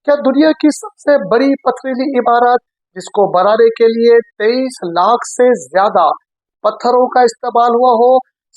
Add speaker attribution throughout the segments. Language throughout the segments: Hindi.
Speaker 1: क्या दुनिया की सबसे बड़ी पथरीली इमारत जिसको बनाने के लिए 23 लाख से ज्यादा पत्थरों का इस्तेमाल हुआ हो,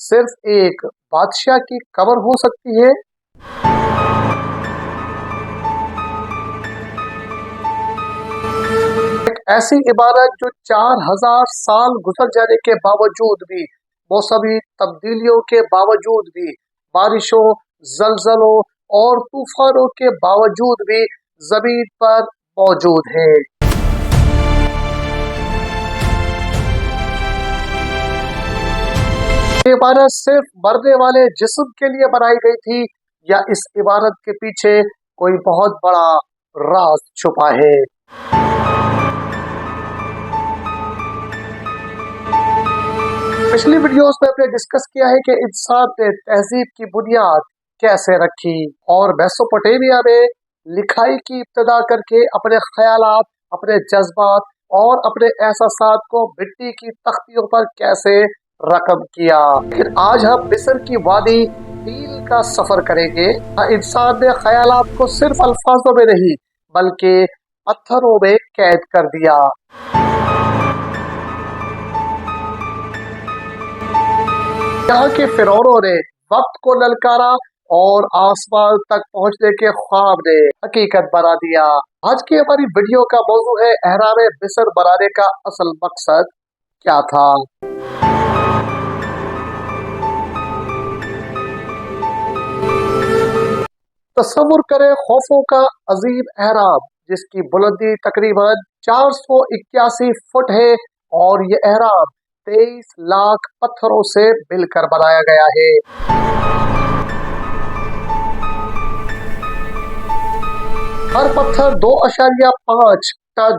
Speaker 1: सिर्फ एक बादशाह की कब्र हो सकती है? एक ऐसी इमारत जो 4000 साल गुजर जाने के बावजूद भी, मौसमी तब्दीलियों के बावजूद भी, बारिशों, जलजलों और तूफानों के बावजूद भी जमीन पर मौजूद है। ये इमारत सिर्फ मरने वाले जिस्म के लिए बनाई गई थी, या इस इमारत के पीछे कोई बहुत बड़ा राज छुपा है? पिछली वीडियोस में हमने डिस्कस किया है कि इंसान ने तहजीब की बुनियाद कैसे रखी और मेसोपोटामिया में लिखाई की इब्तिदा करके अपने ख्यालात, अपने जज्बात और अपने एहसासात को मिट्टी की तख्तियों पर कैसे रकम किया। लेकिन आज हम मिस्र की वादी नील का सफर करेंगे। इंसान ने ख्यालात को सिर्फ अल्फाजों में नहीं बल्कि पत्थरों में कैद कर दिया। यहाँ के फिरौनों ने वक्त को ललकारा और आसमान तक पहुंचने के ख्वाब ने हकीकत बना दिया। आज की हमारी वीडियो का मौजू है एहराम मिस्र बनाने का असल मकसद क्या था। तस्वुर करें खौफों का अजीम एहराम जिसकी बुलंदी तकरीबन 481 फुट है और ये एहराम 23 लाख पत्थरों से मिलकर बनाया गया है। हर पत्थर 2.5 टन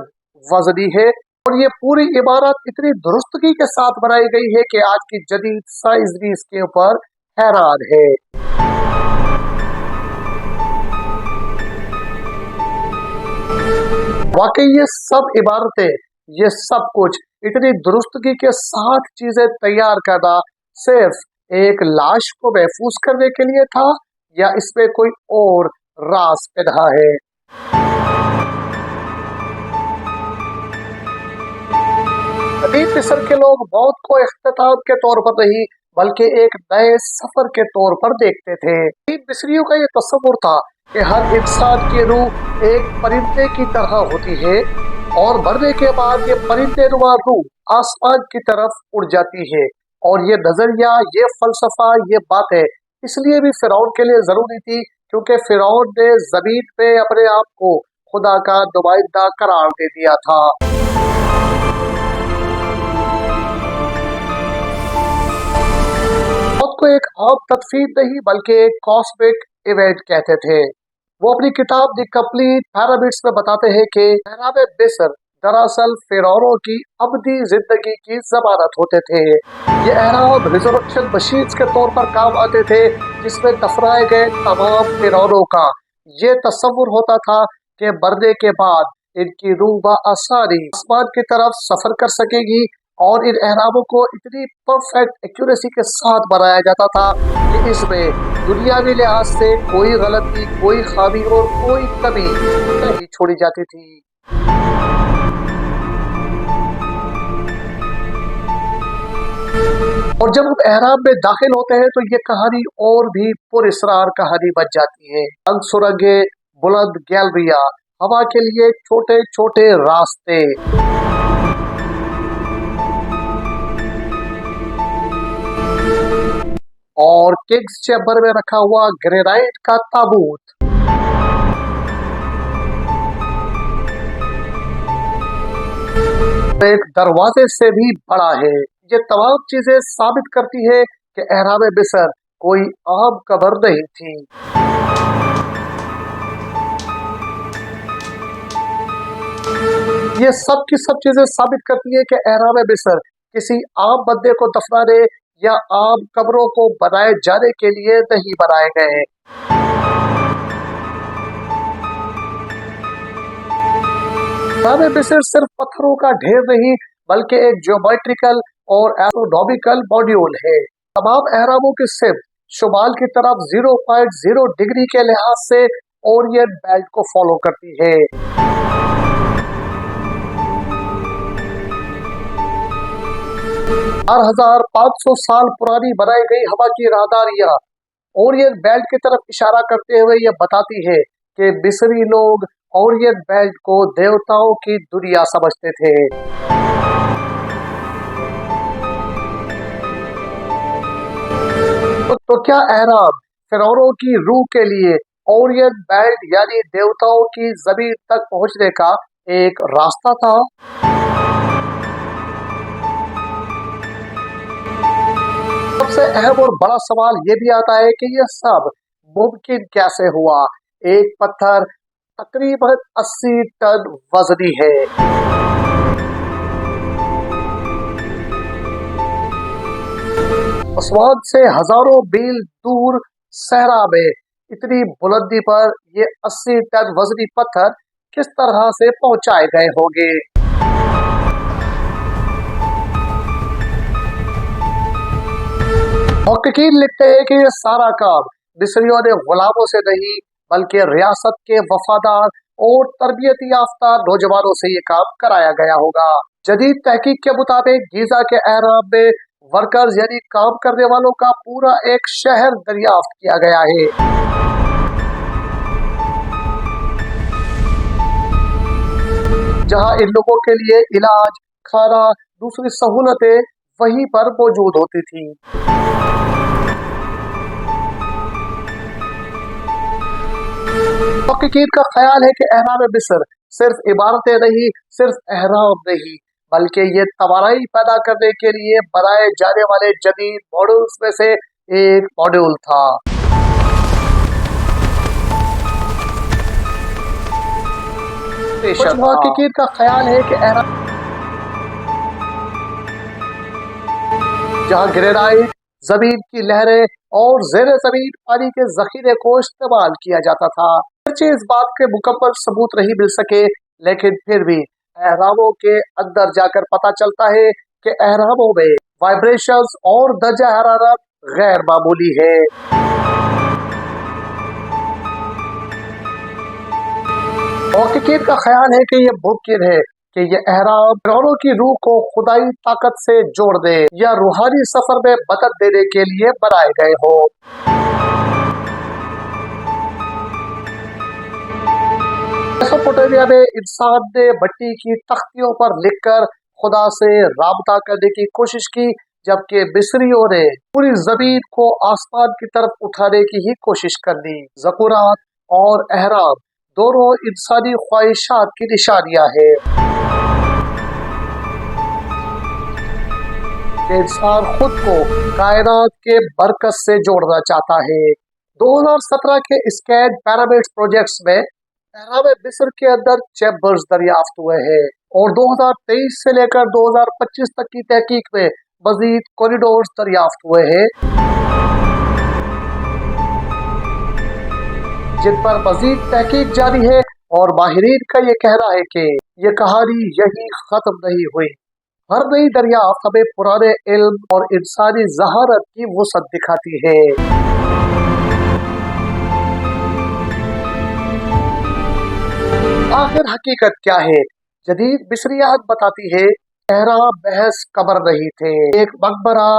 Speaker 1: वजनी है और ये पूरी इमारत इतनी दुरुस्तगी के साथ बनाई गई है कि आज की जदीद साइंस भी इसके ऊपर हैरान है। वाकई ये सब इमारतें, ये सब कुछ इतनी दुरुस्तगी के साथ चीजें तैयार करना सिर्फ एक लाश को महफूज करने के लिए था, या इसमें कोई और राज पिन्हा है? कदीम मिस्र के लोग मौत को इख्तिताम के तौर पर नहीं बल्कि एक नए सफर के तौर पर देखते थे। कदीम मिस्रियों का ये तस्वुर था कि हर इंसान की रूह एक परिंदे की तरह होती है और मरने के बाद ये परिंदे नुमा रूह आसमान की तरफ उड़ जाती है। और ये नजरिया, ये फलसफा, ये बातें इसलिए भी फिरौन के लिए जरूरी थी क्योंकि फिरौन ने जमीन पे अपने आप को खुदा का नुमाइंदा करार दे दिया था। मौत को एक आम तदफीन नहीं बल्कि एक कॉस्मिक इवेंट कहते थे। वो अपनी किताब द कंप्लीट पिरामिड्स में बताते हैं कि एहराम मिस्र दरअसल फिरौनों की अबदी जिंदगी की जमानत होते थे। ये एहराम रिजर्वेशन मशीन्स के तौर पर काम आते थे जिसमें दफनाए गए तमाम फिरौनों का ये तस्वुर होता था कि मरने के बाद इनकी रूह बआसानी आसमान की तरफ सफर कर सकेगी। और इन एहरामों को इतनी परफेक्ट एक्यूरेसी के साथ बनाया जाता था कि इसमें दुनियावी लिहाज से कोई गलती, कोई खामी और कोई कमी नहीं छोड़ी जाती थी। और जब हम एहराम में दाखिल होते हैं तो ये कहानी और भी पुरअसरार कहानी बन जाती है। रंग सुरंगे, बुलंद गैलरिया, हवा के लिए छोटे छोटे रास्ते, और किंग्स चैम्बर में रखा हुआ ग्रेनाइट का ताबूत। एक दरवाजे से भी बड़ा है। ये तमाम चीजें साबित करती है कि एहराम मिस्र कोई आम कब्र नहीं थी। ये सब की सब चीजें साबित करती है कि एहराम मिस्र किसी आम बंदे को दफनाने या आम कब्रों को बनाए जाने के लिए नहीं बनाए गए। एहराम मिस्र सिर्फ पत्थरों का ढेर नहीं बल्कि एक ज्योमेट्रिकल और एस्ट्रोनॉमिकल मॉड्यूल है। तमाम एहरामों की सिर्फ शुमाल की तरफ 0.0 डिग्री के लिहाज से ओरियन बेल्ट को फॉलो करती है। 4500 साल पुरानी बनाई गई हवा की राहदारियां ओरियन बेल्ट की तरफ इशारा करते हुए यह बताती है कि मिस्री लोग ओरियन बेल्ट को देवताओं की दुनिया समझते थे। तो क्या एहराम फिरौनों की रूह के लिए ओरियन बेल्ट यानी देवताओं की जमीन तक पहुंचने का एक रास्ता था? सबसे अहम और बड़ा सवाल ये भी आता है कि यह सब मुमकिन कैसे हुआ। एक पत्थर तकरीबन 80 टन वजनी है। आसमान से हजारों मील दूर सहरा में इतनी बुलंदी पर ये 80 टन वजनी पत्थर किस तरह से पहुंचाए गए होंगे? मुहक्किकीन लिखते हैं कि यह सारा काम मिस्रियों ने गुलामों से नहीं बल्कि रियासत के वफादार और तरबियत याफ्ता नौजवानों से ये काम कराया गया होगा। जदीद तहकीक के मुताबिक गीजा के एहराम में वर्कर्स यानी काम करने वालों का पूरा एक शहर दरियाफ्त किया गया है। जहां इन लोगों के लिए इलाज, खाना, दूसरी सहूलतें वहीं पर मौजूद होती थी। मुहक्किकीन का ख्याल है कि एहराम मिस्र सिर्फ इमारतें नहीं, सिर्फ एहराम नहीं, बल्कि ये तवानाई पैदा करने के लिए बनाए जाने वाले जदीद मॉड्यूल्स में से एक मॉड्यूल था। कुछ मुहक्किकीन का ख्याल है कि एहराम जहां ग्रेनाइट, जमीन की लहरें और जेर जमीन पानी के जखीरे को इस्तेमाल किया जाता था। इस बात के मुकम्मल सबूत नहीं मिल सके, लेकिन फिर भी एहरामों के अंदर जाकर पता चलता है कि एहरामों में वाइब्रेशंस और दर्जा हरारत गैर मामूली है। मुहक्किकीन का ख्याल है कि यह मुमकिन है कि ये एहराम फिरौनों की रूह को खुदाई ताकत से जोड़ दे या रूहानी सफर में मदद देने के लिए बनाए गए हो। मेसोपोटामिया में इंसान ने मिट्टी की तख्तियों पर लिखकर खुदा से राबता करने की कोशिश की, जबकि मिस्रियों ने पूरी जमीन को आसमान की तरफ उठाने की ही कोशिश कर दी। ज़कुरात और एहराम दोनों इंसानी ख्वाहिशात की निशानियां हैं। इंसान खुद को कायनात के बरकत से जोड़ना चाहता है। 2017 के स्कैन पिरामिड्स प्रोजेक्ट्स में एहराम मिस्र के अंदर चैम्बर्स दरियाफ्त हुए हैं और 2023 से लेकर 2025 तक की तहकीक में मजीद कॉरिडोर्स दरियाफ्त हुए हैं, जिन पर मजीद तहकीक जारी है। और माहिरीन का ये कहना है कि ये कहानी यही खत्म नहीं हुई। हर नई दरियाफ्त हमें पुराने इल्म और इंसानी जहारत की वुसअत दिखाती है। आखिर हकीकत क्या है? जदीद मिस्रियात बताती है एहराम महज कब्र नहीं थे, एक मकबरा,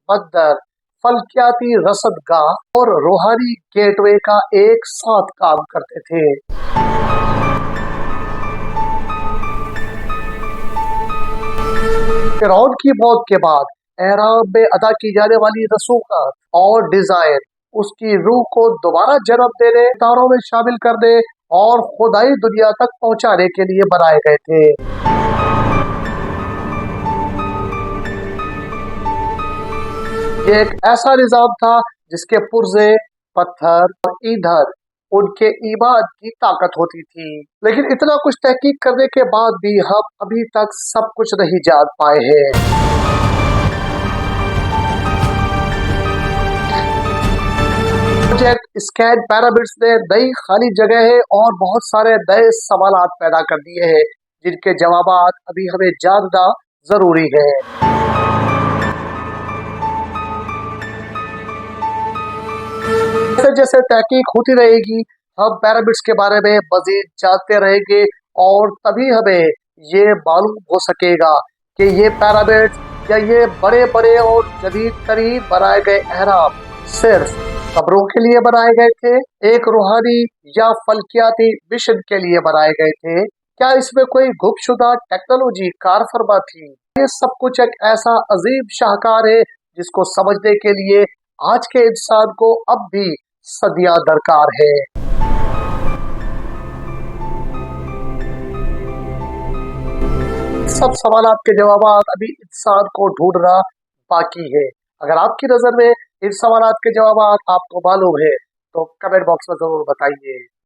Speaker 1: मंदिर, फल्कियाती रसदगाह और रूहानी गेटवे का एक साथ काम करते थे। फिरौन की मौत के बाद एहराम में अदा की जाने वाली रसूखात और डिजाइन उसकी रूह को दोबारा जन्म देने, तारों में शामिल करने और खुदाई दुनिया तक पहुंचाने के लिए बनाए गए थे। ये एक ऐसा निजाम था जिसके पुर्जे, पत्थर और ईंधन उनके ईमान की ताकत होती थी। लेकिन इतना कुछ तहकीक करने के बाद भी हम अभी तक सब कुछ नहीं जान पाए हैं। प्रोजेक्ट स्कैन पिरामिड्स ने नई खाली जगह और बहुत सारे नए सवालात पैदा कर दिए हैं, जिनके जवाबात अभी हमें जानना जरूरी है। जैसे जैसे तहकीक होती रहेगी, हम पिरामिड्स के बारे में मजीद जानते रहेंगे और तभी हमें ये मालूम हो सकेगा कि ये पिरामिड्स या ये बड़े बड़े और जदीद तरीन बनाए गए अहराम सिर्फ कब्रों के लिए बनाए गए थे, एक रूहानी या फल्कियाती मिशन के लिए बनाए गए थे, क्या इसमें कोई गुमशुदा टेक्नोलॉजी कार फरमा थी। ये सब कुछ एक ऐसा अजीम शाहकार है जिसको समझने के लिए आज के इंसान को अब भी सदियां दरकार है। सब सवालात के जवाब अभी इंसान को ढूंढना बाकी है। अगर आपकी नजर में इन सवालात के जवाब आपको मालूम है तो कमेंट बॉक्स में जरूर बताइए।